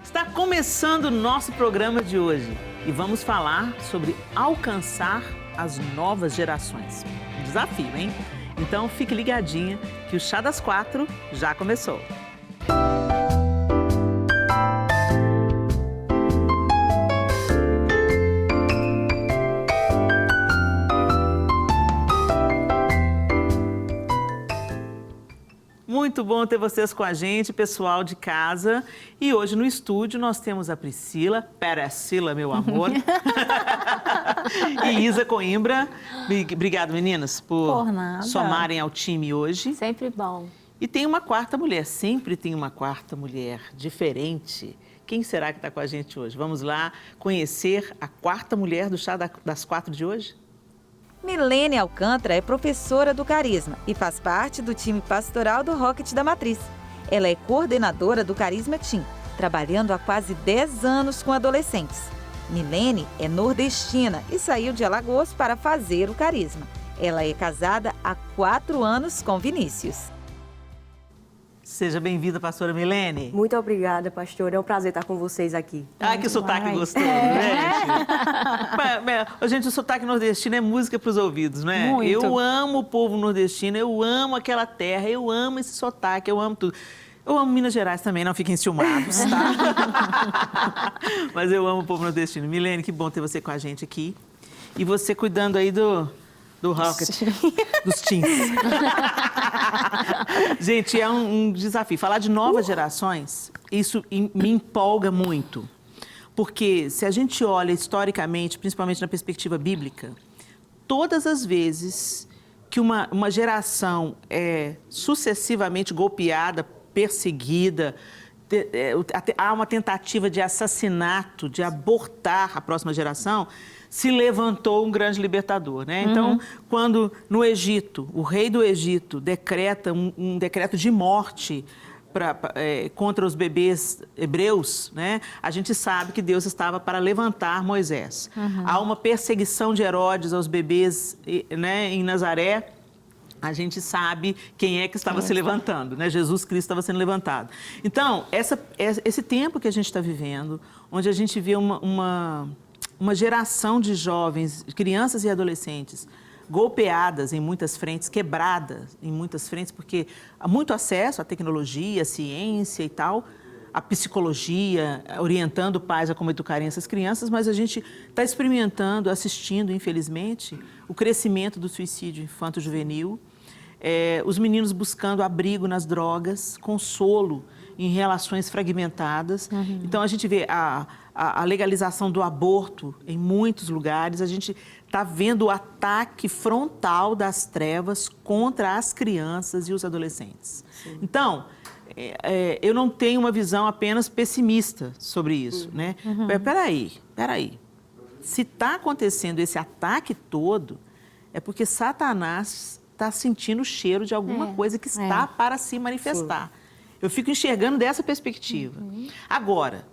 Está começando o nosso programa de hoje e vamos falar sobre alcançar as novas gerações. Um desafio, hein? Então fique ligadinha que o Chá das Quatro já começou. Muito bom ter vocês com a gente, pessoal de casa. E hoje no estúdio nós temos a Priscila, Peracila, meu amor, e Isa Coimbra. Obrigado, meninas, por somarem ao time hoje. Sempre bom. E tem uma quarta mulher, sempre tem uma quarta mulher diferente. Quem será que está com a gente hoje? Vamos lá conhecer a quarta mulher do Chá das Quatro de hoje? Milene Alcântara é professora do Carisma e faz parte do time pastoral do Rocket da Matriz. Ela é coordenadora do Carisma Team, trabalhando há quase 10 anos com adolescentes. Milene é nordestina e saiu de Alagoas para fazer o Carisma. Ela é casada há 4 anos com Vinícius. Seja bem-vinda, pastora Milene. Muito obrigada, pastor. É um prazer estar com vocês aqui. Ai, que sotaque gostoso, né, gente? Gente, o sotaque nordestino é música para os ouvidos, né? Muito. Eu amo o povo nordestino, eu amo aquela terra, eu amo esse sotaque, eu amo tudo. Eu amo Minas Gerais também, não fiquem ciumados, tá? Mas eu amo o povo nordestino. Milene, que bom ter você com a gente aqui. E você cuidando aí do Rocket, dos teens. Gente, é um desafio. Falar de novas gerações, isso me empolga muito. Porque se a gente olha historicamente, principalmente na perspectiva bíblica, todas as vezes que uma geração é sucessivamente golpeada, perseguida, há uma tentativa de assassinato, de abortar a próxima geração, se levantou um grande libertador, né? Então, quando no Egito, o rei do Egito decreta um decreto de morte contra os bebês hebreus, né? A gente sabe que Deus estava para levantar Moisés. Há uma perseguição de Herodes aos bebês, né, em Nazaré. A gente sabe quem é que estava se levantando, né? Jesus Cristo estava sendo levantado. Então, esse tempo que a gente está vivendo, onde a gente vê uma geração de jovens, crianças e adolescentes golpeadas em muitas frentes, quebradas em muitas frentes, porque há muito acesso à tecnologia, à ciência e tal, à psicologia, orientando pais a como educarem essas crianças, mas a gente está experimentando, assistindo, infelizmente, o crescimento do suicídio infanto-juvenil, os meninos buscando abrigo nas drogas, consolo em relações fragmentadas. Então, a gente vê a legalização do aborto em muitos lugares, a gente está vendo o ataque frontal das trevas contra as crianças e os adolescentes. Sim. Então, eu não tenho uma visão apenas pessimista sobre isso, né? Peraí. Se está acontecendo esse ataque todo, é porque Satanás está sentindo o cheiro de alguma coisa que está para se manifestar. Sim. Eu fico enxergando dessa perspectiva. Agora,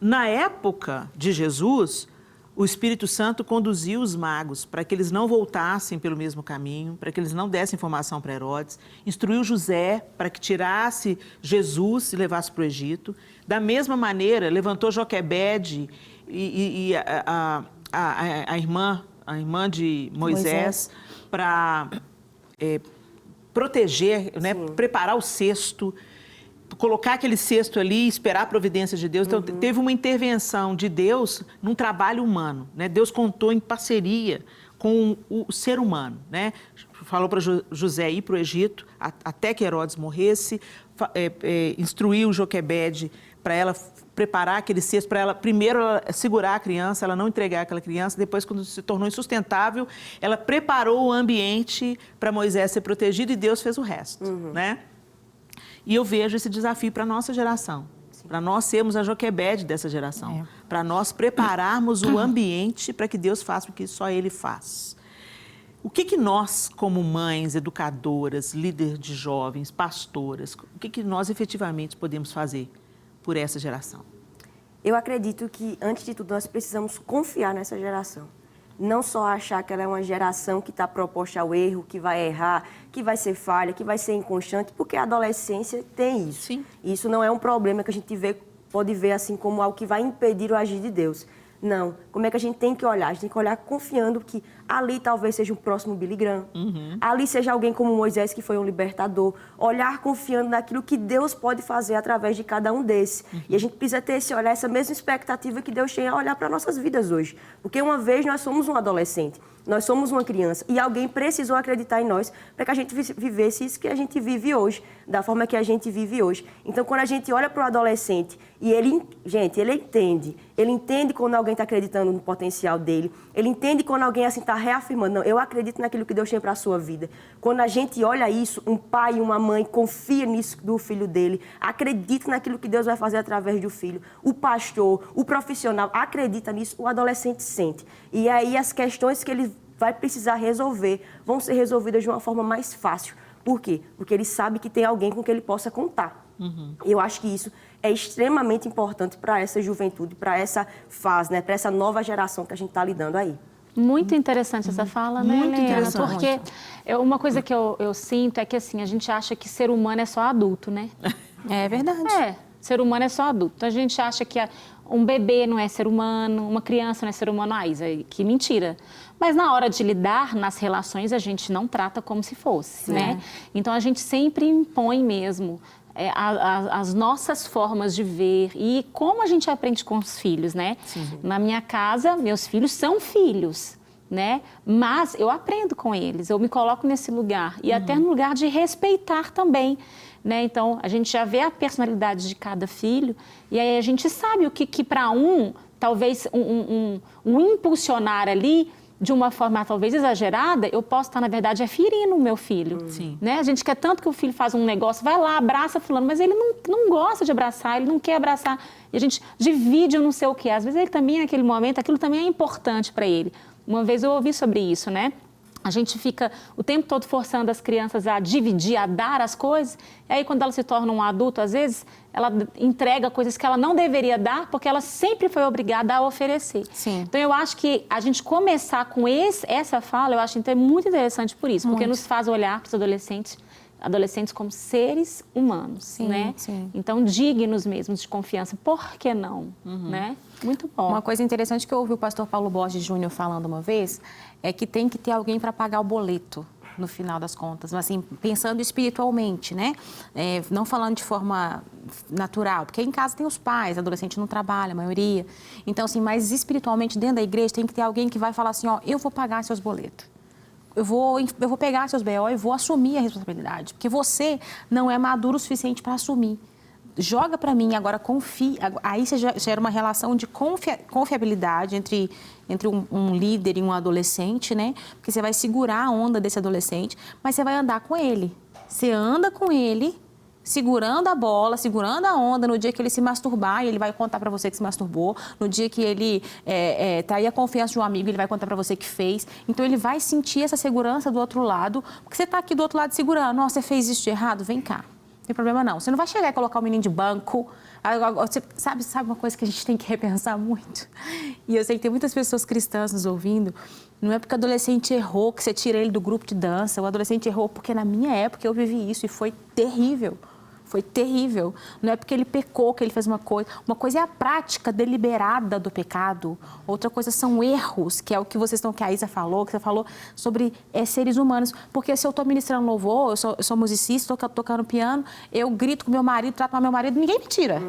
na época de Jesus, o Espírito Santo conduziu os magos para que eles não voltassem pelo mesmo caminho, para que eles não dessem informação para Herodes, instruiu José para que tirasse Jesus e levasse para o Egito. Da mesma maneira, levantou Joquebede e a irmã de Moisés. Para proteger, né, preparar o cesto, colocar aquele cesto ali e esperar a providência de Deus. Então, teve uma intervenção de Deus num trabalho humano, né? Deus contou em parceria com o ser humano, né? Falou para José ir para o Egito até que Herodes morresse, instruiu Joquebede para ela preparar aquele cesto, para ela primeiro segurar a criança, ela não entregar aquela criança, depois quando se tornou insustentável, ela preparou o ambiente para Moisés ser protegido e Deus fez o resto, né? E eu vejo esse desafio para a nossa geração, para nós sermos a Joquebede dessa geração, para nós prepararmos o ambiente para que Deus faça o que só Ele faz. O que nós, como mães, educadoras, líderes de jovens, pastoras, o que nós efetivamente podemos fazer por essa geração? Eu acredito que, antes de tudo, nós precisamos confiar nessa geração. Não só achar que ela é uma geração que está proposta ao erro, que vai errar, que vai ser falha, que vai ser inconstante, porque a adolescência tem isso. Sim. Isso não é um problema que a gente vê pode ver assim como algo que vai impedir o agir de Deus. Não. Como é que a gente tem que olhar? A gente tem que olhar confiando que ali talvez seja um próximo Billy Graham. Ali seja alguém como Moisés, que foi um libertador. Olhar confiando naquilo que Deus pode fazer através de cada um desses. E a gente precisa ter esse olhar, essa mesma expectativa que Deus tem a olhar para nossas vidas hoje. Porque uma vez nós somos um adolescente, nós somos uma criança e alguém precisou acreditar em nós para que a gente vivesse isso que a gente vive hoje, da forma que a gente vive hoje. Então, quando a gente olha para o adolescente e ele entende quando alguém está acreditando no potencial dele, ele entende quando alguém assim está reafirmando, não, eu acredito naquilo que Deus tem para a sua vida. Quando a gente olha isso, um pai e uma mãe confia nisso do filho dele, acredita naquilo que Deus vai fazer através do filho. O pastor, o profissional acredita nisso, o adolescente sente. E aí as questões que ele vai precisar resolver vão ser resolvidas de uma forma mais fácil. Por quê? Porque ele sabe que tem alguém com quem ele possa contar. Eu acho que isso é extremamente importante para essa juventude, para essa fase, né? Para essa nova geração que a gente está lidando aí. Muito interessante essa fala, né, Muito Helena? interessante. Porque uma coisa que eu sinto é que, assim, a gente acha que ser humano é só adulto, né? É verdade. Ser humano é só adulto. Então, a gente acha que um bebê não é ser humano, uma criança não é ser humano. Isso aí, que mentira. Mas na hora de lidar nas relações, a gente não trata como se fosse, né? Então, a gente sempre impõe mesmo as nossas formas de ver e como a gente aprende com os filhos, né? Na minha casa, meus filhos são filhos, né? Mas eu aprendo com eles, eu me coloco nesse lugar e até no lugar de respeitar também, né? Então, a gente já vê a personalidade de cada filho e aí a gente sabe o que para talvez um impulsionar ali de uma forma talvez exagerada, eu posso estar, na verdade, ferindo o meu filho. Né? A gente quer tanto que o filho faz um negócio, vai lá, abraça fulano, mas ele não gosta de abraçar, ele não quer abraçar. E a gente divide o não sei o quê. Às vezes ele também, naquele momento, aquilo também é importante para ele. Uma vez eu ouvi sobre isso, né? A gente fica o tempo todo forçando as crianças a dividir, a dar as coisas. E aí, quando ela se torna um adulto, às vezes, ela entrega coisas que ela não deveria dar, porque ela sempre foi obrigada a oferecer. Então, eu acho que a gente começar com essa fala, eu acho muito interessante por isso. Porque nos faz olhar para os adolescentes como seres humanos, né? Então, dignos mesmo de confiança. Por que não? Né? Muito bom. Uma coisa interessante que eu ouvi o pastor Paulo Borges Júnior falando uma vez é que tem que ter alguém para pagar o boleto no final das contas, mas assim, pensando espiritualmente, né? Não falando de forma natural, porque em casa tem os pais, adolescente não trabalha, a maioria. Então, assim, mas espiritualmente dentro da igreja tem que ter alguém que vai falar assim, ó, eu vou pagar seus boletos. Eu vou pegar seus BO e vou assumir a responsabilidade, porque você não é maduro o suficiente para assumir. Joga para mim, agora confie. Aí você gera uma relação de confiabilidade entre um líder e um adolescente, né? Porque você vai segurar a onda desse adolescente, mas você vai andar com ele. Você anda com ele, segurando a bola, segurando a onda. No dia que ele se masturbar, ele vai contar para você que se masturbou. No dia que ele trair a confiança de um amigo, ele vai contar para você que fez. Então, ele vai sentir essa segurança do outro lado, porque você está aqui do outro lado segurando. Nossa, você fez isso de errado? Vem cá. Não tem problema não. Você não vai chegar e colocar o menino de banco. Você sabe uma coisa que a gente tem que repensar muito? E eu sei que tem muitas pessoas cristãs nos ouvindo. Não é porque o adolescente errou que você tira ele do grupo de dança. O adolescente errou porque na minha época eu vivi isso e foi terrível. Foi terrível. Não é porque ele pecou que ele fez uma coisa. Uma coisa é a prática deliberada do pecado. Outra coisa são erros, que é o que que a Isa falou, que você falou sobre seres humanos. Porque se eu estou ministrando louvor, eu sou musicista, estou tocando piano, eu grito com meu marido, trato com meu marido, ninguém me tira.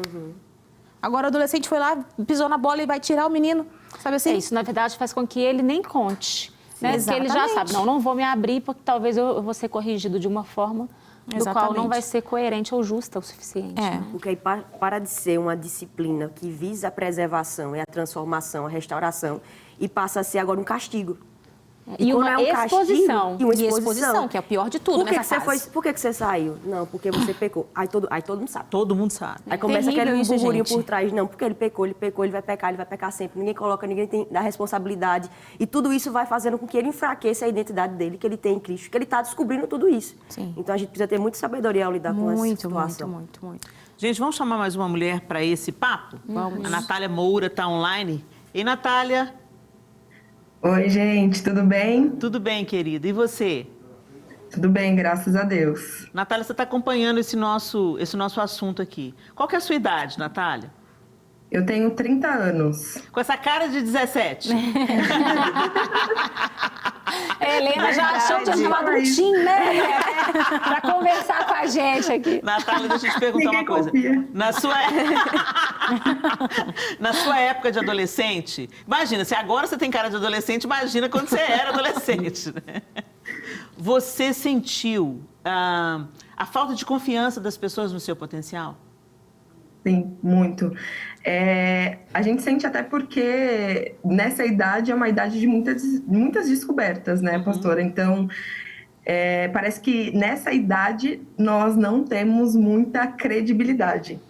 Agora o adolescente foi lá, pisou na bola e vai tirar o menino. Sabe assim? Isso, na verdade, faz com que ele nem conte. Né? Porque ele já sabe, não vou me abrir porque talvez eu vou ser corrigido de uma forma do qual não vai ser coerente ou justa o suficiente. Né? Porque aí para de ser uma disciplina que visa a preservação e a transformação, a restauração, e passa a ser agora um castigo. E uma exposição. E uma exposição, que é o pior de tudo nessa fase. Por que você saiu? Não, porque você pecou. Aí todo mundo sabe. Todo mundo sabe. Aí começa aquele burburinho por trás. Não, porque ele pecou, ele vai pecar sempre. Ninguém tem da responsabilidade. E tudo isso vai fazendo com que ele enfraqueça a identidade dele, que ele tem em Cristo, que ele está descobrindo tudo isso. Então a gente precisa ter muita sabedoria ao lidar com essa situação. Muito. Gente, vamos chamar mais uma mulher para esse papo? Vamos. A Natália Moura está online. Ei, Natália. Oi, gente, tudo bem? Tudo bem, querida. E você? Tudo bem, graças a Deus. Natália, você está acompanhando esse nosso assunto aqui. Qual que é a sua idade, Natália? Eu tenho 30 anos. Com essa cara de 17. Helena já achou que tinha chamado um Tim, né? Pra conversar com a gente aqui. Natália, deixa eu te perguntar Ninguém uma coisa. confia. Na sua época de adolescente, imagina, se agora você tem cara de adolescente, imagina quando você era adolescente, né? Você sentiu a falta de confiança das pessoas no seu potencial? Sim, muito. A gente sente até porque nessa idade é uma idade de muitas descobertas, né, pastora? Então, parece que nessa idade nós não temos muita credibilidade.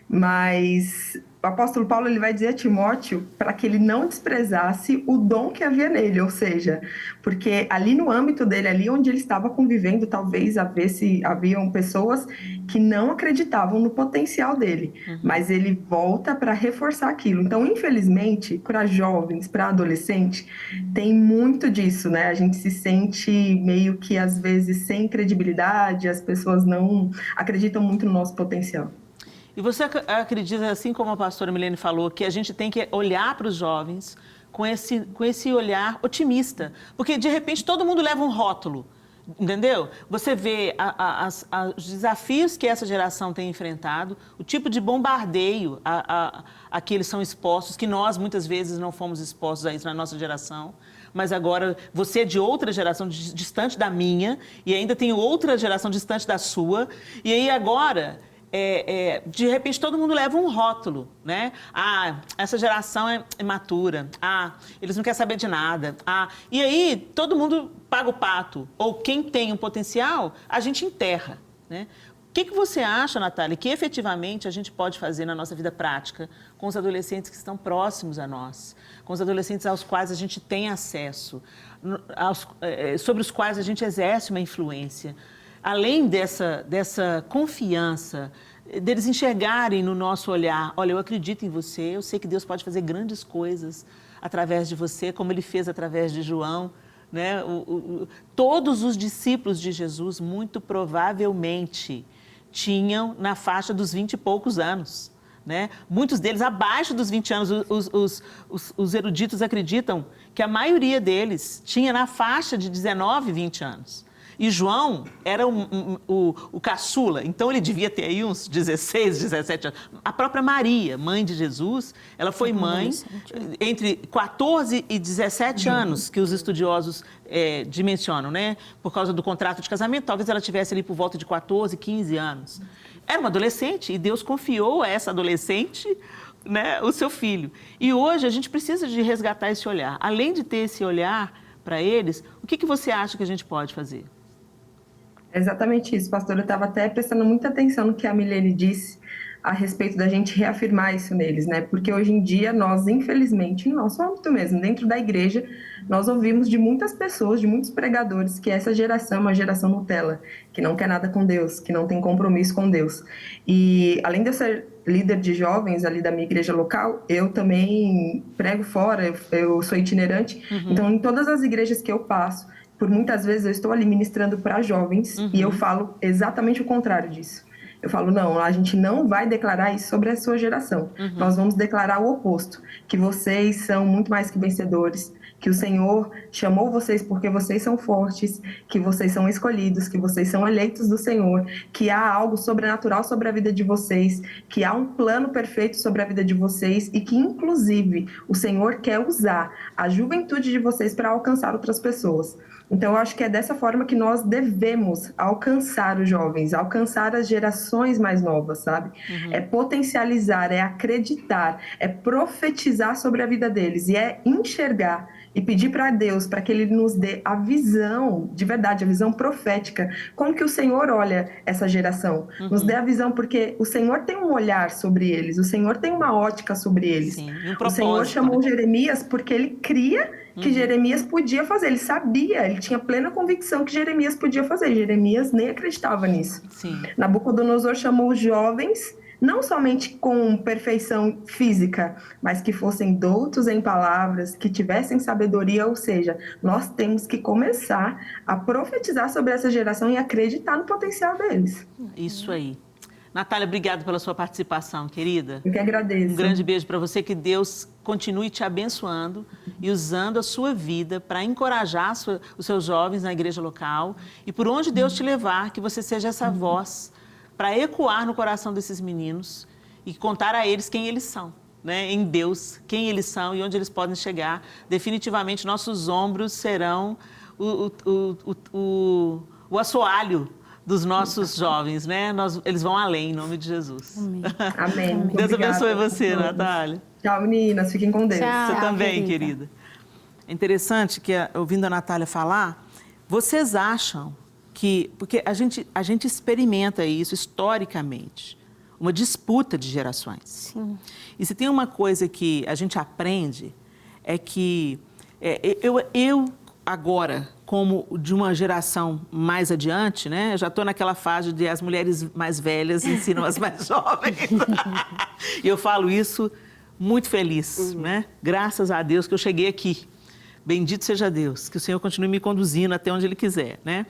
Mas o apóstolo Paulo ele vai dizer a Timóteo para que ele não desprezasse o dom que havia nele, ou seja, porque ali no âmbito dele, ali onde ele estava convivendo, talvez haviam pessoas que não acreditavam no potencial dele, mas ele volta para reforçar aquilo. Então, infelizmente, para jovens, para adolescentes, tem muito disso, né? A gente se sente meio que às vezes sem credibilidade, as pessoas não acreditam muito no nosso potencial. E você acredita, assim como a pastora Milene falou, que a gente tem que olhar para os jovens com esse olhar otimista? Porque, de repente, todo mundo leva um rótulo, entendeu? Você vê os desafios que essa geração tem enfrentado, o tipo de bombardeio a que eles são expostos, que nós, muitas vezes, não fomos expostos a isso na nossa geração. Mas agora você é de outra geração distante da minha, e ainda tem outra geração distante da sua, e aí agora... de repente todo mundo leva um rótulo, né? Essa geração é imatura, eles não querem saber de nada, e aí todo mundo paga o pato, ou quem tem um potencial, a gente enterra, né? O que você acha, Natália, que efetivamente a gente pode fazer na nossa vida prática com os adolescentes que estão próximos a nós, com os adolescentes aos quais a gente tem acesso, sobre os quais a gente exerce uma influência? Além dessa confiança, deles enxergarem no nosso olhar, olha, eu acredito em você, eu sei que Deus pode fazer grandes coisas através de você, como Ele fez através de João, né? Todos os discípulos de Jesus, muito provavelmente, tinham na faixa dos 20 e poucos anos, né? Muitos deles abaixo dos 20 anos, os eruditos acreditam que a maioria deles tinha na faixa de 19, 20 anos. E João era o caçula, então ele devia ter aí uns 16, 17 anos. A própria Maria, mãe de Jesus, ela foi mãe entre 14 e 17 anos, que os estudiosos dimensionam, né? Por causa do contrato de casamento, talvez ela tivesse ali por volta de 14, 15 anos. Era uma adolescente e Deus confiou a essa adolescente, né, o seu filho. E hoje a gente precisa de resgatar esse olhar. Além de ter esse olhar para eles, o que você acha que a gente pode fazer? É exatamente isso, pastor. Eu estava até prestando muita atenção no que a Milene disse a respeito da gente reafirmar isso neles, né? Porque hoje em dia nós, infelizmente, no nosso âmbito mesmo, dentro da igreja, nós ouvimos de muitas pessoas, de muitos pregadores, que essa geração é uma geração Nutella, que não quer nada com Deus, que não tem compromisso com Deus. E além de eu ser líder de jovens ali da minha igreja local, eu também prego fora, eu sou itinerante, então em todas as igrejas que eu passo, por muitas vezes eu estou ali ministrando para jovens e eu falo exatamente o contrário disso. Eu falo, não, a gente não vai declarar isso sobre a sua geração. Nós vamos declarar o oposto, que vocês são muito mais que vencedores, que o Senhor chamou vocês porque vocês são fortes, que vocês são escolhidos, que vocês são eleitos do Senhor, que há algo sobrenatural sobre a vida de vocês, que há um plano perfeito sobre a vida de vocês e que, inclusive, o Senhor quer usar a juventude de vocês para alcançar outras pessoas. Então, eu acho que é dessa forma que nós devemos alcançar os jovens, alcançar as gerações mais novas, sabe? É potencializar, é acreditar, é profetizar sobre a vida deles e é enxergar e pedir para Deus para que Ele nos dê a visão, de verdade, a visão profética, como que o Senhor olha essa geração. Nos dê a visão, porque o Senhor tem um olhar sobre eles, o Senhor tem uma ótica sobre eles. Sim, o Senhor chamou Jeremias porque Ele cria que Jeremias podia fazer, ele sabia, ele tinha plena convicção que Jeremias podia fazer, Jeremias nem acreditava nisso. Sim. Nabucodonosor chamou os jovens, não somente com perfeição física, mas que fossem doutos em palavras, que tivessem sabedoria, ou seja, nós temos que começar a profetizar sobre essa geração e acreditar no potencial deles. Isso aí. Natália, obrigada pela sua participação, querida. Eu que agradeço. Um grande beijo para você, que Deus continue te abençoando e usando a sua vida para encorajar os seus jovens na igreja local e por onde Deus te levar, que você seja essa voz para ecoar no coração desses meninos e contar a eles quem eles são, né? Em Deus, quem eles são e onde eles podem chegar. Definitivamente, nossos ombros serão o assoalho dos nossos jovens, né? Eles vão além, em nome de Jesus. Amém. Deus abençoe Obrigada. você, Natália. Tchau, meninas. Fiquem com Deus. Tchau. Você também, querida. É interessante que, ouvindo a Natália falar, vocês acham que... Porque a gente experimenta isso historicamente, uma disputa de gerações. Sim. E se tem uma coisa que a gente aprende, é que eu agora, como de uma geração mais adiante, né? Eu já estou naquela fase de as mulheres mais velhas ensinam as mais jovens. E eu falo isso muito feliz, né? Graças a Deus que eu cheguei aqui. Bendito seja Deus, que o Senhor continue me conduzindo até onde Ele quiser, né?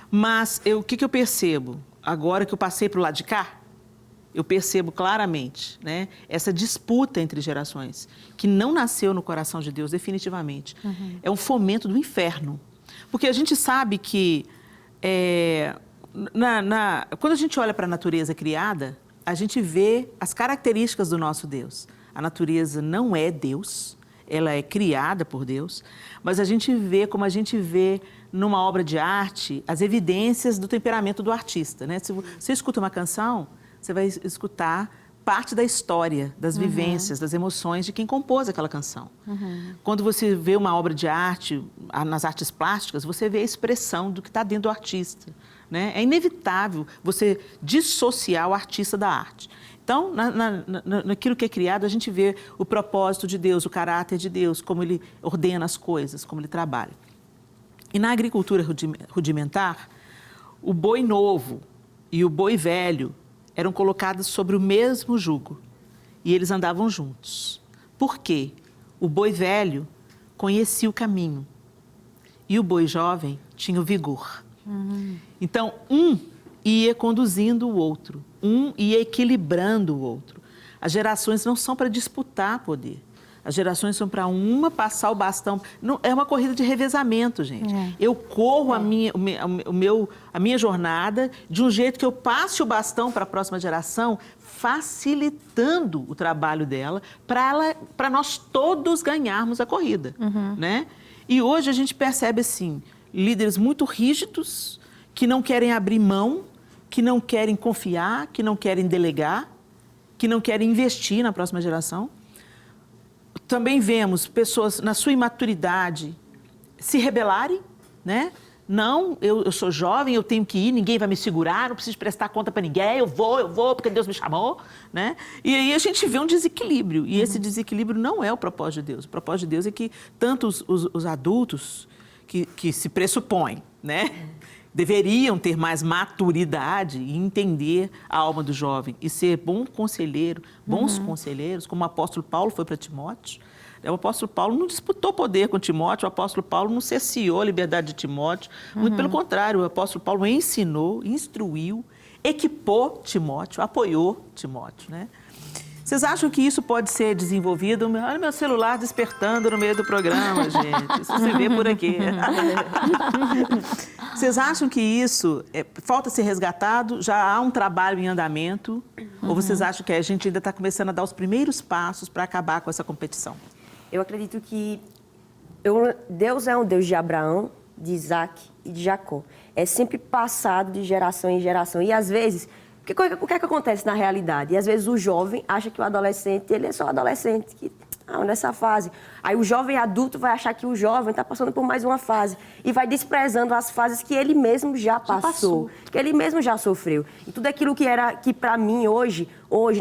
Mas o que eu percebo? Agora que eu passei para o lado de cá, eu percebo claramente, né, essa disputa entre gerações, que não nasceu no coração de Deus, definitivamente. É um fomento do inferno. Porque a gente sabe que, quando a gente olha para a natureza criada, a gente vê as características do nosso Deus. A natureza não é Deus, ela é criada por Deus, mas a gente vê, como a gente vê numa obra de arte, as evidências do temperamento do artista, né? Se você escuta uma canção, você vai escutar parte da história, das vivências, das emoções de quem compôs aquela canção. Quando você vê uma obra de arte, nas artes plásticas, você vê a expressão do que está dentro do artista, né? É inevitável você dissociar o artista da arte. Então, naquilo que é criado, a gente vê o propósito de Deus, o caráter de Deus, como Ele ordena as coisas, como Ele trabalha. E na agricultura rudimentar, o boi novo e o boi velho eram colocados sobre o mesmo jugo e eles andavam juntos. Por quê? O boi velho conhecia o caminho e o boi jovem tinha o vigor. Então, um ia conduzindo o outro, um ia equilibrando o outro. As gerações não são para disputar poder. As gerações são para uma passar o bastão. Não, é uma corrida de revezamento, gente. Eu corro a minha jornada de um jeito que eu passe o bastão para a próxima geração, facilitando o trabalho dela para nós todos ganharmos a corrida, né? E hoje a gente percebe, assim, líderes muito rígidos, que não querem abrir mão, que não querem confiar, que não querem delegar, que não querem investir na próxima geração. Também vemos pessoas, na sua imaturidade, se rebelarem, né? Não, eu sou jovem, eu tenho que ir, ninguém vai me segurar, não preciso prestar conta para ninguém, eu vou, porque Deus me chamou, né? E aí a gente vê um desequilíbrio, e esse desequilíbrio não é o propósito de Deus. O propósito de Deus é que tanto os adultos que se pressupõem, né? Deveriam ter mais maturidade e entender a alma do jovem e ser bons conselheiros, como o apóstolo Paulo foi para Timóteo. O apóstolo Paulo não disputou poder com Timóteo, o apóstolo Paulo não cerceou a liberdade de Timóteo. Muito pelo contrário, o apóstolo Paulo ensinou, instruiu, equipou Timóteo, apoiou Timóteo, né? Vocês acham que isso pode ser desenvolvido? Olha meu celular despertando no meio do programa, gente. Isso se vê por aqui. Vocês acham que isso falta ser resgatado? Já há um trabalho em andamento? Ou vocês acham que a gente ainda está começando a dar os primeiros passos para acabar com essa competição? Eu acredito que Deus é um Deus de Abraão, de Isaac e de Jacó. É sempre passado de geração em geração. E às vezes... O que é que acontece na realidade? E às vezes o jovem acha que o adolescente, ele é só adolescente, que nessa fase. Aí o jovem adulto vai achar que o jovem está passando por mais uma fase e vai desprezando as fases que ele mesmo já passou, que ele mesmo já sofreu. E tudo aquilo que para mim hoje,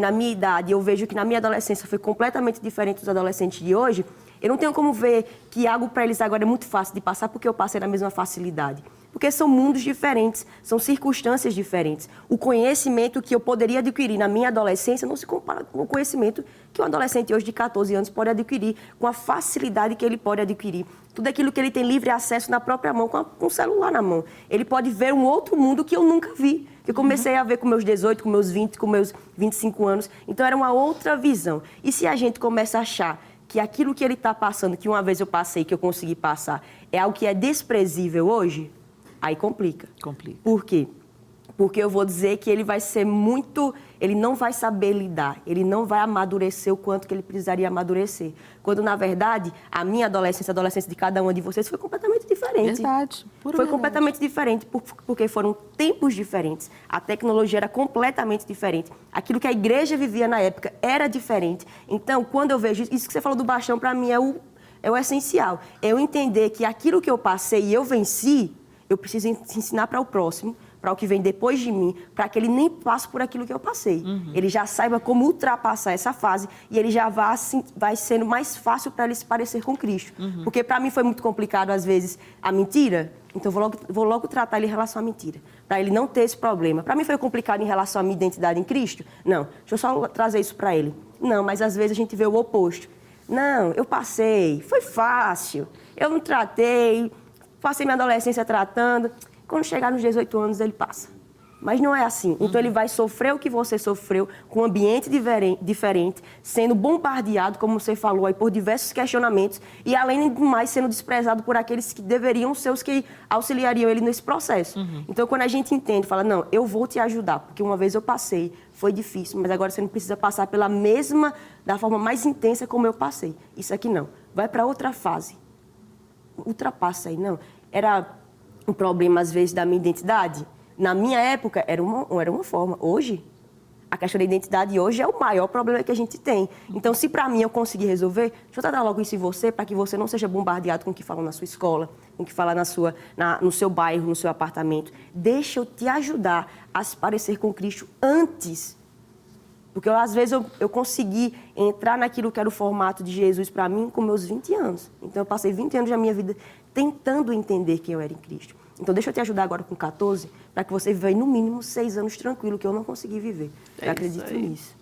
na minha idade, eu vejo que na minha adolescência foi completamente diferente dos adolescentes de hoje, eu não tenho como ver que algo para eles agora é muito fácil de passar porque eu passei na mesma facilidade. Porque são mundos diferentes, são circunstâncias diferentes. O conhecimento que eu poderia adquirir na minha adolescência não se compara com o conhecimento que um adolescente hoje de 14 anos pode adquirir, com a facilidade que ele pode adquirir. Tudo aquilo que ele tem livre acesso na própria mão, com o celular na mão. Ele pode ver um outro mundo que eu nunca vi. Que eu comecei a ver com meus 18, com meus 20, com meus 25 anos. Então, era uma outra visão. E se a gente começa a achar que aquilo que ele está passando, que uma vez eu passei, que eu consegui passar, é algo que é desprezível hoje, aí complica. Complica. Por quê? Porque eu vou dizer que ele vai ser muito... Ele não vai saber lidar, ele não vai amadurecer o quanto que ele precisaria amadurecer. Quando, na verdade, a minha adolescência, a adolescência de cada uma de vocês foi completamente diferente. Verdade. Foi completamente diferente, porque foram tempos diferentes. A tecnologia era completamente diferente. Aquilo que a igreja vivia na época era diferente. Então, quando eu vejo isso que você falou do baixão, para mim é o essencial. Eu entender que aquilo que eu passei e eu venci, eu preciso ensinar para o próximo, para o que vem depois de mim, para que ele nem passe por aquilo que eu passei. Ele já saiba como ultrapassar essa fase e ele já vai sendo mais fácil para ele se parecer com Cristo. Porque para mim foi muito complicado, às vezes, a mentira, então vou logo tratar ele em relação à mentira, para ele não ter esse problema. Para mim foi complicado em relação à minha identidade em Cristo? Não, deixa eu só trazer isso para ele. Não, mas às vezes a gente vê o oposto. Não, eu passei, foi fácil, eu não tratei, passei minha adolescência tratando... Quando chegar nos 18 anos, ele passa. Mas não é assim. Então, ele vai sofrer o que você sofreu, com um ambiente diferente, sendo bombardeado, como você falou aí, por diversos questionamentos, e, além do mais, sendo desprezado por aqueles que deveriam ser os que auxiliariam ele nesse processo. Então, quando a gente entende, fala, não, eu vou te ajudar, porque uma vez eu passei, foi difícil, mas agora você não precisa passar da forma mais intensa como eu passei. Isso aqui não. Vai para outra fase. Ultrapassa aí, não. Era um problema, às vezes, da minha identidade. Na minha época, era uma forma. Hoje, a questão da identidade hoje é o maior problema que a gente tem. Então, se para mim eu conseguir resolver, deixa eu tratar logo isso em você, para que você não seja bombardeado com o que falam na sua escola, com o que falam no seu bairro, no seu apartamento. Deixa eu te ajudar a se parecer com Cristo antes. Porque, às vezes, eu consegui entrar naquilo que era o formato de Jesus para mim com meus 20 anos. Então, eu passei 20 anos da minha vida tentando entender quem eu era em Cristo. Então, deixa eu te ajudar agora com 14, para que você viva aí, no mínimo, 6 anos tranquilo, que eu não consegui viver. Eu acredito nisso.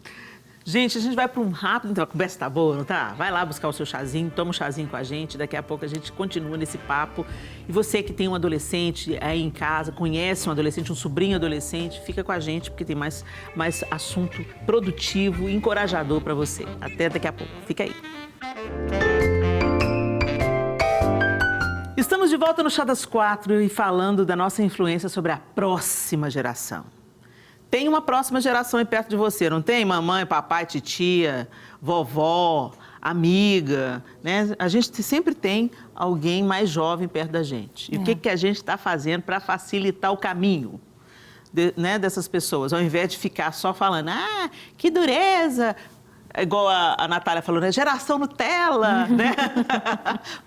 Gente, a gente vai para um rápido, então a conversa tá boa, não tá? Vai lá buscar o seu chazinho, toma um chazinho com a gente, daqui a pouco a gente continua nesse papo. E você que tem um adolescente aí em casa, conhece um adolescente, um sobrinho adolescente, fica com a gente, porque tem mais assunto produtivo e encorajador para você. Até daqui a pouco. Fica aí. Estamos de volta no Chá das 4 e falando da nossa influência sobre a próxima geração. Tem uma próxima geração aí perto de você, não tem? Mamãe, papai, titia, vovó, amiga, né? A gente sempre tem alguém mais jovem perto da gente. E o que a gente está fazendo para facilitar o caminho dessas pessoas? Ao invés de ficar só falando, que dureza... Igual a Natália falou, né? Geração Nutella, né?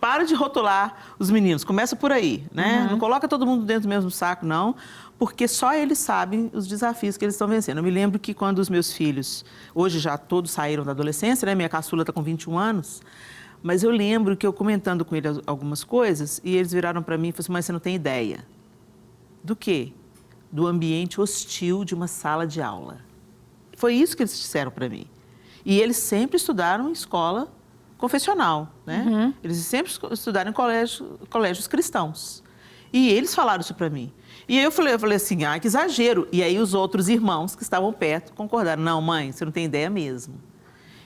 Para de rotular os meninos, começa por aí, né? Não coloca todo mundo dentro do mesmo saco, não, porque só eles sabem os desafios que eles estão vencendo. Eu me lembro que quando os meus filhos, hoje já todos saíram da adolescência, né? Minha caçula está com 21 anos, mas eu lembro que eu comentando com eles algumas coisas, e eles viraram para mim e falaram assim, mãe, você não tem ideia. Do quê? Do ambiente hostil de uma sala de aula. Foi isso que eles disseram para mim. E eles sempre estudaram em escola confessional, né? Eles sempre estudaram em colégios cristãos. E eles falaram isso para mim. E aí eu falei assim, que exagero. E aí os outros irmãos que estavam perto concordaram. Não, mãe, você não tem ideia mesmo.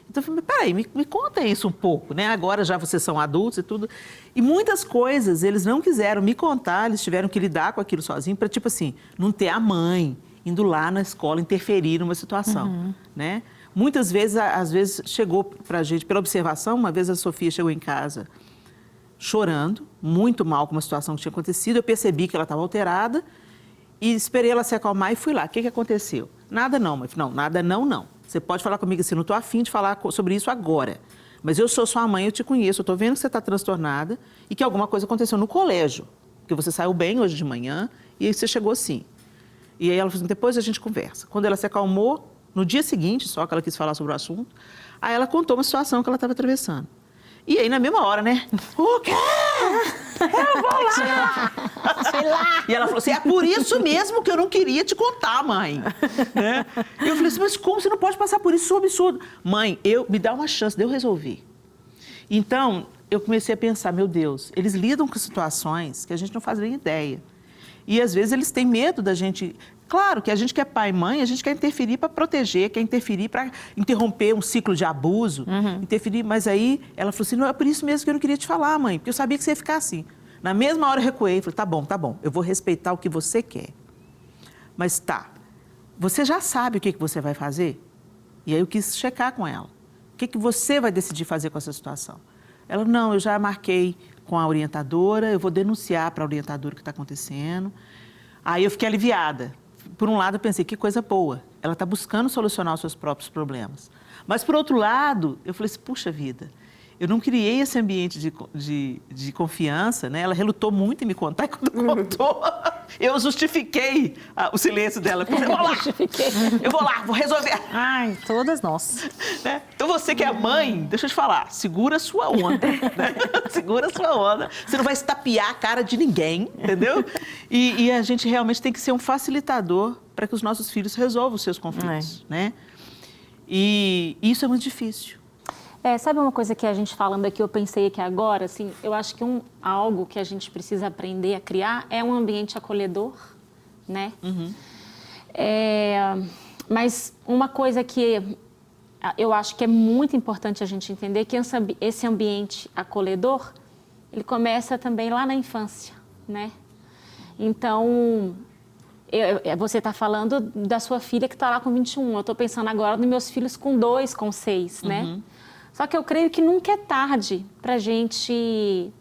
Então eu falei, peraí, me conta isso um pouco, né? Agora já vocês são adultos e tudo. E muitas coisas eles não quiseram me contar, eles tiveram que lidar com aquilo sozinhos, para tipo assim, não ter a mãe indo lá na escola interferir numa situação, né? Muitas vezes, às vezes, chegou para a gente, pela observação, uma vez a Sofia chegou em casa chorando, muito mal com uma situação que tinha acontecido, eu percebi que ela estava alterada e esperei ela se acalmar e fui lá. O que aconteceu? Nada não, mãe. Não, nada não. Você pode falar comigo assim, não estou afim de falar sobre isso agora, mas eu sou sua mãe, eu te conheço, eu estou vendo que você está transtornada e que alguma coisa aconteceu no colégio, que você saiu bem hoje de manhã e aí você chegou assim. E aí ela falou assim, depois a gente conversa. Quando ela se acalmou, no dia seguinte, só que ela quis falar sobre o assunto, aí ela contou uma situação que ela estava atravessando. E aí, na mesma hora, né? O quê? Eu vou lá! Sei lá. E ela falou assim, é por isso mesmo que eu não queria te contar, mãe. Né? Eu falei assim, mas como você não pode passar por isso? Isso é um absurdo. Mãe, me dá uma chance de eu resolver. Então, eu comecei a pensar, meu Deus, eles lidam com situações que a gente não faz nem ideia. E às vezes eles têm medo da gente... Claro que a gente que é pai e mãe, a gente quer interferir para proteger, quer interferir para interromper um ciclo de abuso, interferir, mas aí ela falou assim, não, é por isso mesmo que eu não queria te falar, mãe, porque eu sabia que você ia ficar assim. Na mesma hora eu recuei, falei, tá bom, eu vou respeitar o que você quer. Mas tá, você já sabe o que você vai fazer? E aí eu quis checar com ela. O que você vai decidir fazer com essa situação? Ela, não, eu já marquei com a orientadora, eu vou denunciar para a orientadora o que está acontecendo. Aí eu fiquei aliviada. Por um lado, eu pensei, que coisa boa. Ela está buscando solucionar os seus próprios problemas. Mas, por outro lado, eu falei assim, puxa vida, eu não criei esse ambiente de confiança, né? Ela relutou muito em me contar e quando contou, eu justifiquei o silêncio dela. Eu vou lá, eu vou lá, vou resolver. Ai, todas nós. Né? Então, você que é mãe, deixa eu te falar, segura a sua onda, né? Segura a sua onda. Você não vai estapear a cara de ninguém, entendeu? E a gente realmente tem que ser um facilitador para que os nossos filhos resolvam os seus conflitos, né? E isso é muito difícil. Sabe uma coisa que a gente falando aqui, eu pensei aqui agora, assim, eu acho que algo que a gente precisa aprender a criar é um ambiente acolhedor, né? Mas uma coisa que eu acho que é muito importante a gente entender que esse ambiente acolhedor, ele começa também lá na infância, né? Então, você está falando da sua filha que está lá com 21, eu estou pensando agora nos meus filhos com 2, com 6, né? Só que eu creio que nunca é tarde para a gente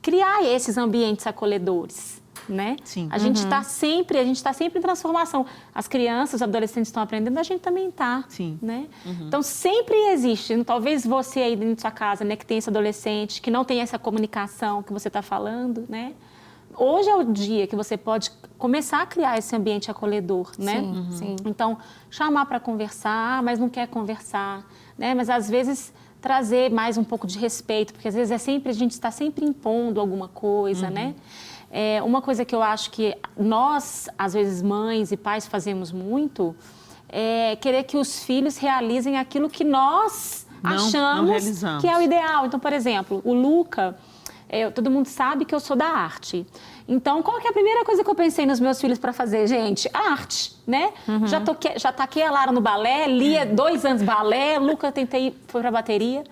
criar esses ambientes acolhedores, né? Sim. A gente está sempre em transformação. As crianças, os adolescentes estão aprendendo, a gente também está, né? Então sempre existe. Talvez você aí dentro da sua casa, né, que tem esse adolescente, que não tem essa comunicação que você está falando, né? Hoje é o dia que você pode começar a criar esse ambiente acolhedor, né? Sim. Então chamar para conversar, mas não quer conversar, né? Mas às vezes trazer mais um pouco de respeito, porque às vezes a gente está sempre impondo alguma coisa, né? Uma coisa que eu acho que nós, às vezes mães e pais fazemos muito, é querer que os filhos realizem aquilo que nós achamos que é o ideal. Então, por exemplo, o Luca, todo mundo sabe que eu sou da arte. Então, qual que é a primeira coisa que eu pensei nos meus filhos para fazer, gente? Arte, né? Já taquei a Lara no balé, Lia 2 anos balé, Luca foi para bateria.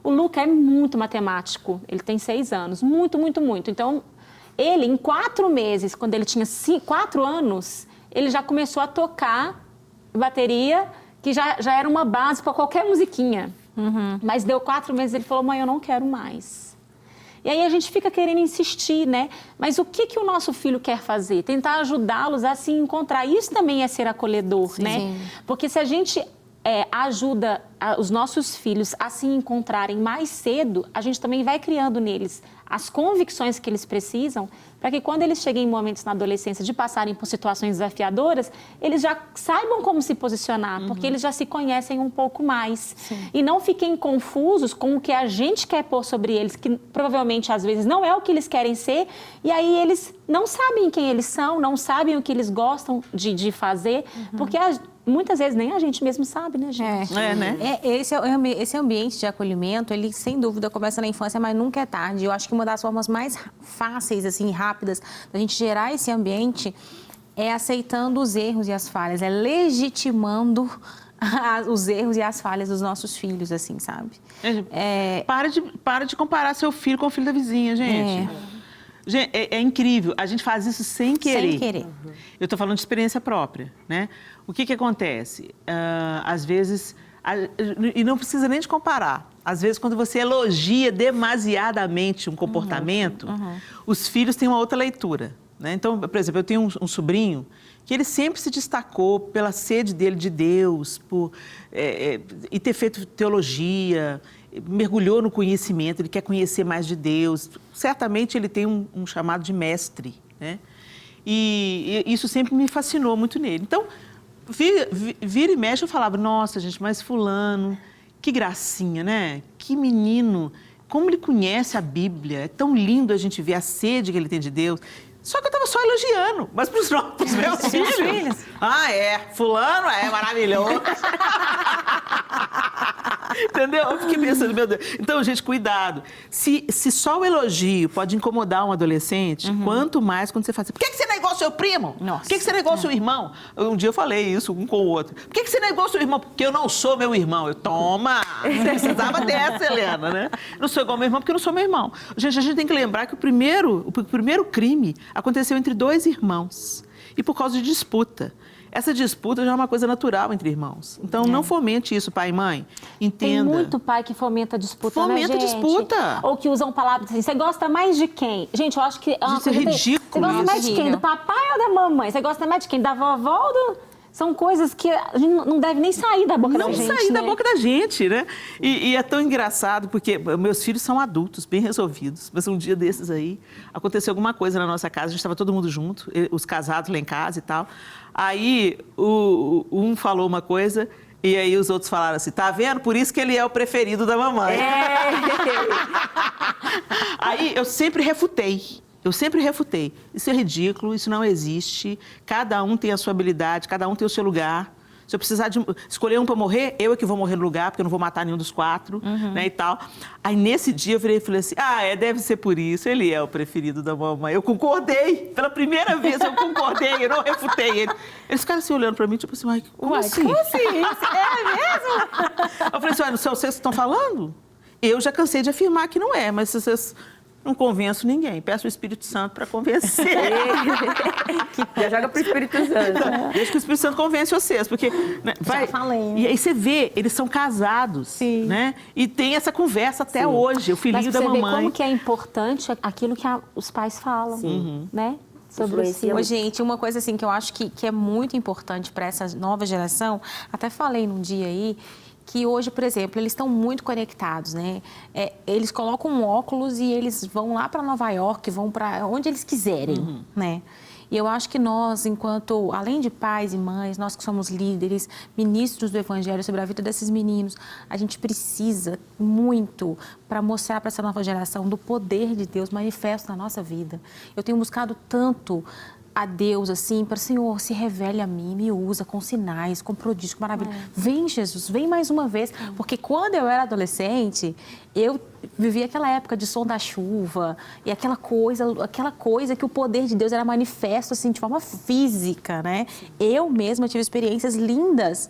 O Luca é muito matemático, ele tem 6 anos, muito, muito, muito. Então, ele, em 4 meses, quando ele tinha 4 anos, ele já começou a tocar bateria, que já era uma base para qualquer musiquinha. Mas deu 4 meses, ele falou, mãe, eu não quero mais. E aí a gente fica querendo insistir, né? Mas o que o nosso filho quer fazer? Tentar ajudá-los a se encontrar. Isso também é ser acolhedor, né? Porque se a gente ajuda os nossos filhos a se encontrarem mais cedo, a gente também vai criando neles as convicções que eles precisam para que quando eles cheguem em momentos na adolescência de passarem por situações desafiadoras, eles já saibam como se posicionar, porque eles já se conhecem um pouco mais. E não fiquem confusos com o que a gente quer pôr sobre eles, que provavelmente às vezes não é o que eles querem ser, e aí eles não sabem quem eles são, não sabem o que eles gostam de fazer, porque muitas vezes nem a gente mesmo sabe, né, gente? Né? Esse ambiente de acolhimento, ele sem dúvida começa na infância, mas nunca é tarde. Eu acho que uma das formas mais fáceis, assim, rápidas, da gente gerar esse ambiente é aceitando os erros e as falhas, é legitimando os erros e as falhas dos nossos filhos, assim, sabe? Para de comparar seu filho com o filho da vizinha, gente. Gente, é incrível. A gente faz isso sem querer. Sem querer. Eu estou falando de experiência própria, né? O que acontece? Às vezes, e não precisa nem de comparar. Às vezes, quando você elogia demasiadamente um comportamento, os filhos têm uma outra leitura, né? Então, por exemplo, eu tenho um sobrinho que ele sempre se destacou pela sede dele de Deus, e ter feito teologia, mergulhou no conhecimento, ele quer conhecer mais de Deus. Certamente ele tem um chamado de mestre, né? E isso sempre me fascinou muito nele. Então, vira e mexe, eu falava, nossa, gente, mas fulano, que gracinha, né? Que menino como ele conhece a Bíblia. É tão lindo a gente ver a sede que ele tem de Deus. Só que eu estava só elogiando, mas para os meus filhos. Ah, fulano é maravilhoso. Entendeu? Eu fiquei pensando, meu Deus. Então, gente, cuidado. Se só o elogio pode incomodar um adolescente, quanto mais quando você fala assim, por que você não é igual ao seu primo? Nossa. Por que você não é igual ao seu irmão? Um dia eu falei isso um com o outro. Por que você não é igual ao seu irmão? Porque eu não sou meu irmão. Toma! Precisava dessa, Helena, né? Não sou igual ao meu irmão porque eu não sou meu irmão. Gente, a gente tem que lembrar que o primeiro crime aconteceu entre 2 irmãos e por causa de disputa. Essa disputa já é uma coisa natural entre irmãos. Então, não fomente isso, pai e mãe. Entenda. Tem muito pai que fomenta disputa, Fomenta né, gente? disputa. Ou que usam palavras assim, você gosta mais de quem? Gente, eu acho que... Isso é ridículo. Você gosta mais de quem? Do papai ou da mamãe? Você gosta mais de quem? Da vovó ou do... São coisas que a gente não deve nem sair da boca da gente, Não sair da né? boca da gente, né? E é tão engraçado, porque meus filhos são adultos, bem resolvidos. Mas um dia desses aí, aconteceu alguma coisa na nossa casa, a gente estava todo mundo junto, os casados lá em casa e tal. Aí, um falou uma coisa... E aí os outros falaram assim, tá vendo? Por isso que ele é o preferido da mamãe. Aí eu sempre refutei. Isso é ridículo, isso não existe. Cada um tem a sua habilidade, cada um tem o seu lugar. Se eu precisar de escolher um para morrer, eu é que vou morrer no lugar, porque eu não vou matar nenhum dos 4, né, e tal. Aí, nesse dia, eu virei e falei assim, deve ser por isso, ele é o preferido da mamãe. Eu concordei, pela primeira vez eu concordei, eu não refutei ele. Eles ficaram assim, olhando para mim, tipo assim, como assim? Como assim? É mesmo? Eu falei assim, não são vocês que estão falando? Eu já cansei de afirmar que não é, mas se vocês... Não convenço ninguém. Peço o Espírito Santo para convencer. Já joga pro Espírito Santo. Deixa que o Espírito Santo convence vocês, porque... Né, Já falei. E aí você vê, eles são casados, Sim. né? E tem essa conversa até hoje, o filhinho Mas da você mamãe. vê como que é importante aquilo que os pais falam, né? Sobre o Influencia. Ô, gente, uma coisa assim que eu acho que é muito importante para essa nova geração, até falei num dia aí, que hoje, por exemplo, eles estão muito conectados, né? Eles colocam um óculos e eles vão lá para Nova York, vão para onde eles quiserem, né? E eu acho que nós, enquanto, além de pais e mães, nós que somos líderes, ministros do Evangelho sobre a vida desses meninos, a gente precisa muito para mostrar para essa nova geração do poder de Deus manifesto na nossa vida. Eu tenho buscado tanto a Deus, assim, para o Senhor, se revele a mim, me usa com sinais, com prodígios, com maravilha. Vem, Jesus, vem mais uma vez. Porque quando eu era adolescente, eu vivia aquela época de som da chuva e aquela coisa que o poder de Deus era manifesto, assim, de forma física, né? Eu mesma tive experiências lindas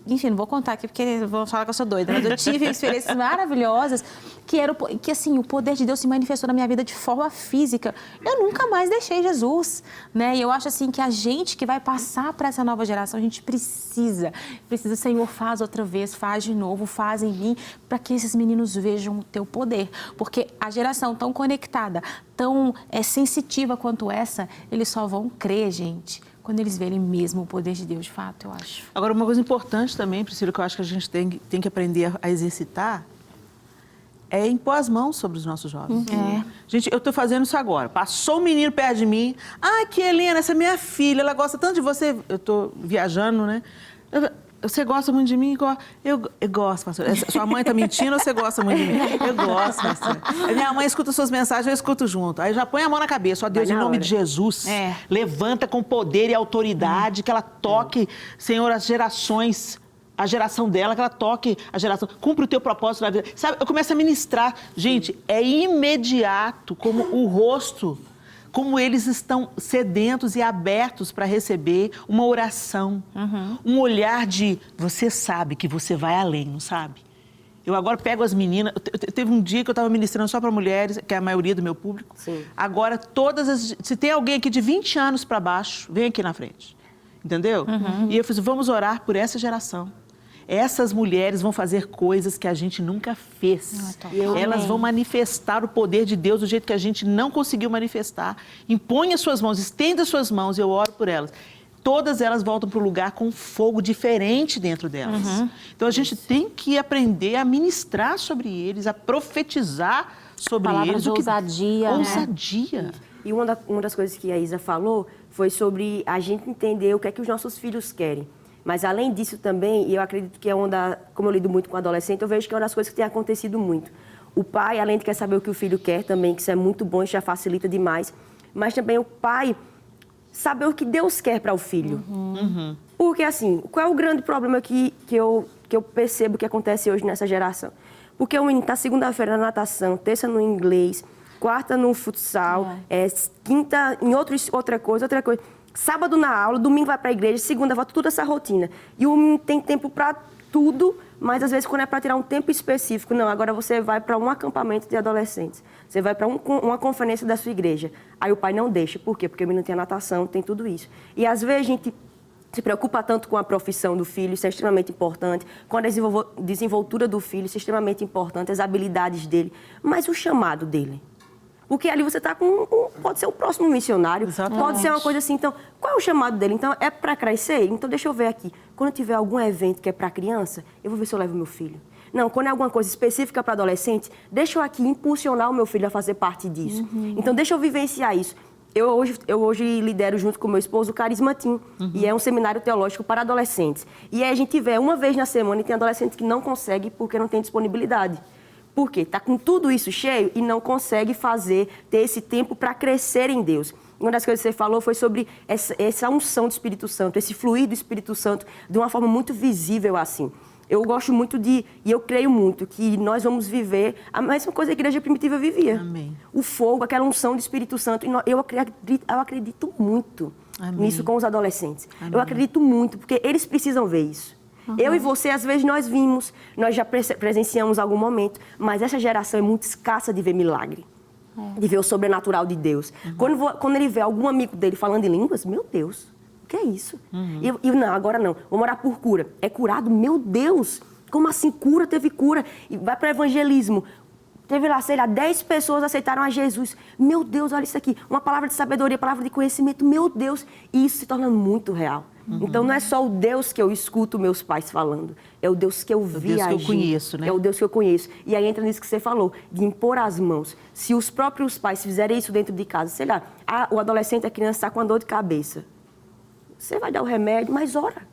enfim, não vou contar aqui porque vão falar que eu sou doida, mas eu tive experiências maravilhosas que assim, o poder de Deus se manifestou na minha vida de forma física. Eu nunca mais deixei Jesus, né? E eu acho assim que a gente que vai passar para essa nova geração, a gente precisa, Senhor, faz outra vez, faz de novo, faz em mim, para que esses meninos vejam o teu poder. Porque a geração tão conectada, tão sensitiva quanto essa, eles só vão crer, gente, quando eles verem mesmo o poder de Deus, de fato, eu acho. Agora, uma coisa importante também, Priscila, que eu acho que a gente tem que aprender a exercitar, é impor as mãos sobre os nossos jovens. Gente, eu estou fazendo isso agora. Passou um menino perto de mim. Que Helena, essa é minha filha, ela gosta tanto de você. Eu estou viajando, né? Você gosta muito de mim? Eu gosto, pastor. Sua mãe está mentindo ou você gosta muito de mim? Eu gosto, pastor. Minha mãe escuta suas mensagens, eu escuto junto. Aí já põe a mão na cabeça. Ó, Deus, em nome de Jesus, levanta com poder e autoridade, que ela toque, Senhor, as gerações, a geração dela, que ela toque a geração. Cumpre o teu propósito na vida. Sabe, eu começo a ministrar. Gente, é imediato como o rosto... Como eles estão sedentos e abertos para receber uma oração, um olhar de você sabe que você vai além, não sabe? Eu agora pego as meninas, teve um dia que eu estava ministrando só para mulheres, que é a maioria do meu público. Sim. Agora, se tem alguém aqui de 20 anos para baixo, vem aqui na frente, entendeu? E eu falei assim, vamos orar por essa geração. Essas mulheres vão fazer coisas que a gente nunca fez. Elas vão manifestar o poder de Deus do jeito que a gente não conseguiu manifestar. Impõe as suas mãos, estenda as suas mãos, eu oro por elas. Todas elas voltam para o lugar com fogo diferente dentro delas. Então, a gente tem que aprender a ministrar sobre eles, a profetizar sobre eles. Palavras de ousadia, ousadia. E uma das coisas que a Isa falou foi sobre a gente entender o que é que os nossos filhos querem. Mas, além disso também, e eu acredito que como eu lido muito com adolescente, eu vejo que é uma das coisas que tem acontecido muito. O pai, além de querer saber o que o filho quer também, que isso é muito bom, isso já facilita demais, mas também o pai saber o que Deus quer para o filho. Porque, assim, qual é o grande problema que eu percebo que acontece hoje nessa geração? Porque o menino está segunda-feira na natação, terça no inglês, quarta no futsal, quinta em outra coisa. Sábado na aula, domingo vai para a igreja, segunda volta, tudo essa rotina. E o menino tem tempo para tudo, mas às vezes quando é para tirar um tempo específico, não, agora você vai para um acampamento de adolescentes, você vai para uma conferência da sua igreja. Aí o pai não deixa. Por quê? Porque o menino tem a natação, tem tudo isso. E às vezes a gente se preocupa tanto com a profissão do filho, isso é extremamente importante, com a desenvoltura do filho, isso é extremamente importante, as habilidades dele, mas o chamado dele. Porque ali você está pode ser o próximo missionário, pode ser uma coisa assim. Então, qual é o chamado dele? Então, é para crescer? Então, deixa eu ver aqui. Quando tiver algum evento que é para criança, eu vou ver se eu levo meu filho. Não, quando é alguma coisa específica para adolescente, deixa eu aqui impulsionar o meu filho a fazer parte disso. Então, deixa eu vivenciar isso. Eu hoje lidero junto com meu esposo o Carisma Team, e é um seminário teológico para adolescentes. E aí a gente vê uma vez na semana e tem adolescente que não consegue porque não tem disponibilidade. Por quê? Está com tudo isso cheio e não consegue ter esse tempo para crescer em Deus. Uma das coisas que você falou foi sobre essa unção do Espírito Santo, esse fluir do Espírito Santo de uma forma muito visível assim. Eu gosto muito e eu creio muito que nós vamos viver a mesma coisa que a igreja primitiva vivia. Amém. O fogo, aquela unção do Espírito Santo. Eu acredito muito nisso com os adolescentes. Amém. Eu acredito muito, porque eles precisam ver isso. Eu e você, às vezes, nós já presenciamos algum momento, mas essa geração é muito escassa de ver milagre, de ver o sobrenatural de Deus. Quando ele vê algum amigo dele falando em línguas, meu Deus, o que é isso? E não, agora não, vamos orar por cura. É curado? Meu Deus, como assim cura? Teve cura. E vai para o evangelismo. Teve lá, sei lá, 10 pessoas aceitaram a Jesus. Meu Deus, olha isso aqui. Uma palavra de sabedoria, palavra de conhecimento. Meu Deus, e isso se torna muito real. Então, não é só o Deus que eu escuto meus pais falando, é o Deus que eu vi agir. É o Deus que eu conheço, né? É o Deus que eu conheço. E aí entra nisso que você falou, de impor as mãos. Se os próprios pais fizerem isso dentro de casa, sei lá, o adolescente, a criança está com uma dor de cabeça. Você vai dar o remédio, mas ora.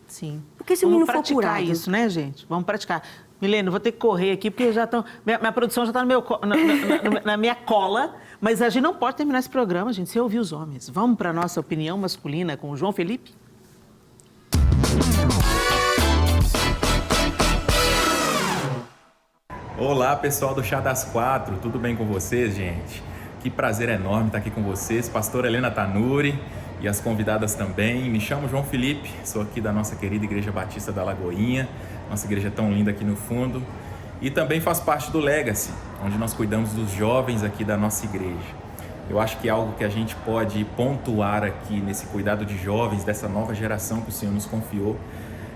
Sim. Porque se o menino for curado... Vamos praticar isso, né, gente? Vamos praticar. Milene, eu vou ter que correr aqui, porque já estão... Minha produção já está na minha cola, mas a gente não pode terminar esse programa, gente, sem ouvir os homens. Vamos para a nossa opinião masculina com o João Felipe? Olá, pessoal do Chá das Quatro, tudo bem com vocês, gente? Que prazer enorme estar aqui com vocês, pastora Helena Tanuri e as convidadas também. Me chamo João Felipe, sou aqui da nossa querida Igreja Batista da Lagoinha, nossa igreja tão linda aqui no fundo, e também faço parte do Legacy, onde nós cuidamos dos jovens aqui da nossa igreja. Eu acho que é algo que a gente pode pontuar aqui nesse cuidado de jovens, dessa nova geração que o Senhor nos confiou,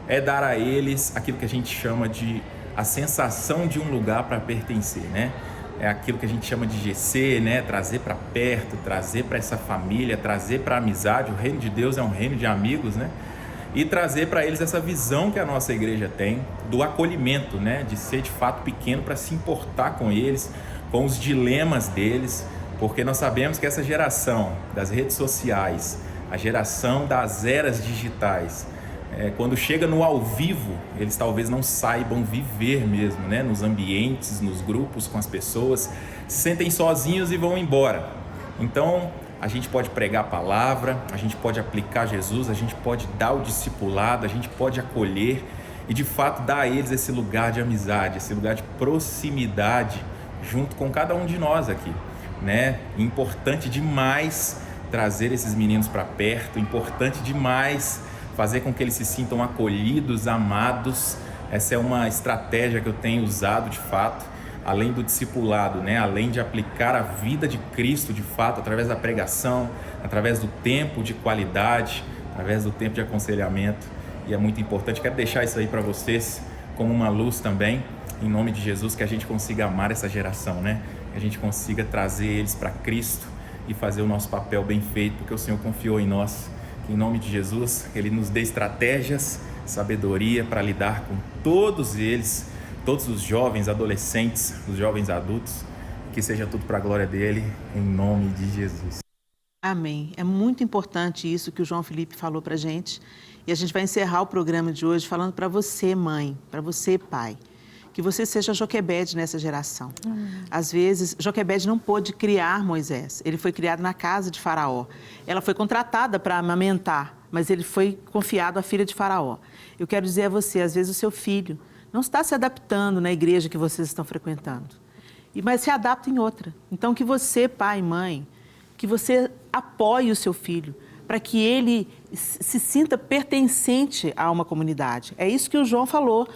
é dar a eles aquilo que a gente chama de a sensação de um lugar para pertencer, né? É aquilo que a gente chama de GC, né? Trazer para perto, trazer para essa família, trazer para a amizade. O reino de Deus é um reino de amigos, né? E trazer para eles essa visão que a nossa igreja tem do acolhimento, né? De ser de fato pequeno para se importar com eles, com os dilemas deles, porque nós sabemos que essa geração das redes sociais, a geração das eras digitais, quando chega no ao vivo, eles talvez não saibam viver mesmo, né? Nos ambientes, nos grupos, com as pessoas, se sentem sozinhos e vão embora. Então, a gente pode pregar a palavra, a gente pode aplicar Jesus, a gente pode dar o discipulado, a gente pode acolher e, de fato, dar a eles esse lugar de amizade, esse lugar de proximidade junto com cada um de nós aqui, né? Importante demais trazer esses meninos para perto, importante demais fazer com que eles se sintam acolhidos, amados. Essa é uma estratégia que eu tenho usado de fato, além do discipulado, né? Além de aplicar a vida de Cristo de fato, através da pregação, através do tempo de qualidade, através do tempo de aconselhamento. E é muito importante, quero deixar isso aí para vocês como uma luz também, em nome de Jesus, que a gente consiga amar essa geração, né? Que a gente consiga trazer eles para Cristo e fazer o nosso papel bem feito, porque o Senhor confiou em nós. Que em nome de Jesus, Ele nos dê estratégias, sabedoria para lidar com todos eles, todos os jovens adolescentes, os jovens adultos, que seja tudo para a glória dEle, em nome de Jesus. Amém. É muito importante isso que o João Felipe falou para a gente. E a gente vai encerrar o programa de hoje falando para você, mãe, para você, pai, que você seja Joquebede nessa geração. Às vezes, Joquebede não pôde criar Moisés. Ele foi criado na casa de Faraó. Ela foi contratada para amamentar, mas ele foi confiado à filha de Faraó. Eu quero dizer a você, às vezes o seu filho não está se adaptando na igreja que vocês estão frequentando, mas se adapta em outra. Então, que você, pai e mãe, que você apoie o seu filho para que ele se sinta pertencente a uma comunidade. É isso que o João falou.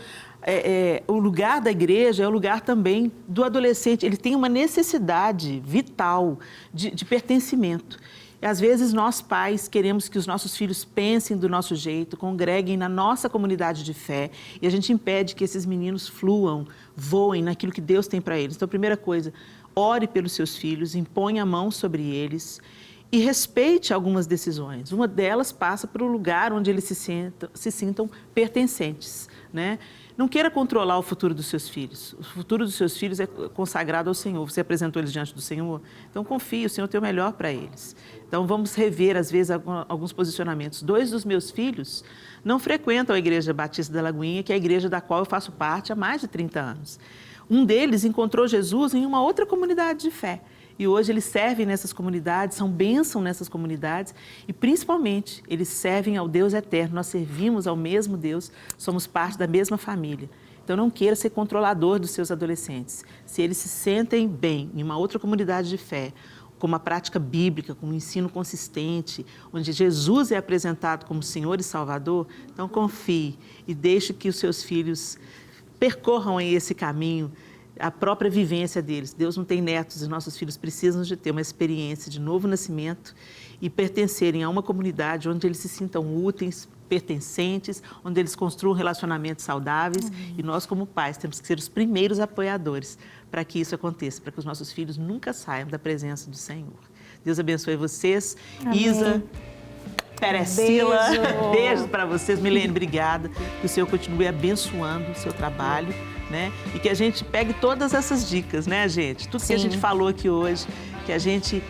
O lugar da igreja é o lugar também do adolescente. Ele tem uma necessidade vital de pertencimento. E, às vezes, nós pais queremos que os nossos filhos pensem do nosso jeito, congreguem na nossa comunidade de fé, e a gente impede que esses meninos fluam, voem naquilo que Deus tem para eles. Então, a primeira coisa, ore pelos seus filhos, imponha a mão sobre eles e respeite algumas decisões. Uma delas passa pelo lugar onde eles se sintam pertencentes, né? Não queira controlar o futuro dos seus filhos. O futuro dos seus filhos é consagrado ao Senhor. Você apresentou eles diante do Senhor? Então, confie, o Senhor tem o melhor para eles. Então, vamos rever, às vezes, alguns posicionamentos. 2 dos meus filhos não frequentam a Igreja Batista da Lagoinha, que é a igreja da qual eu faço parte há mais de 30 anos. Um deles encontrou Jesus em uma outra comunidade de fé. E hoje eles servem nessas comunidades, são bênção nessas comunidades e, principalmente, eles servem ao Deus eterno. Nós servimos ao mesmo Deus, somos parte da mesma família. Então, não queira ser controlador dos seus adolescentes. Se eles se sentem bem em uma outra comunidade de fé, com uma prática bíblica, com um ensino consistente, onde Jesus é apresentado como Senhor e Salvador, então confie e deixe que os seus filhos percorram aí esse caminho, a própria vivência deles. Deus não tem netos e nossos filhos precisam de ter uma experiência de novo nascimento e pertencerem a uma comunidade onde eles se sintam úteis, pertencentes, onde eles construam relacionamentos saudáveis. E nós, como pais, temos que ser os primeiros apoiadores para que isso aconteça, para que os nossos filhos nunca saiam da presença do Senhor. Deus abençoe vocês. Amém. Isa, Perecila, Beijo. beijo para vocês. Milene, obrigada. Que o Senhor continue abençoando o seu trabalho, né? E que a gente pegue todas essas dicas, né, gente? Tudo que a gente falou aqui hoje, que a gente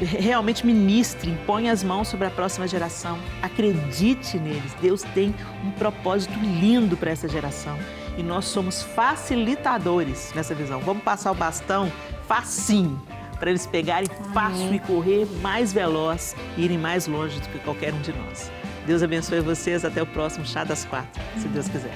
realmente ministre, impõe as mãos sobre a próxima geração. Acredite neles. Deus tem um propósito lindo para essa geração. E nós somos facilitadores nessa visão. Vamos passar o bastão facinho, para eles pegarem fácil e correr mais veloz e irem mais longe do que qualquer um de nós. Deus abençoe vocês. Até o próximo Chá das 4, se Deus quiser.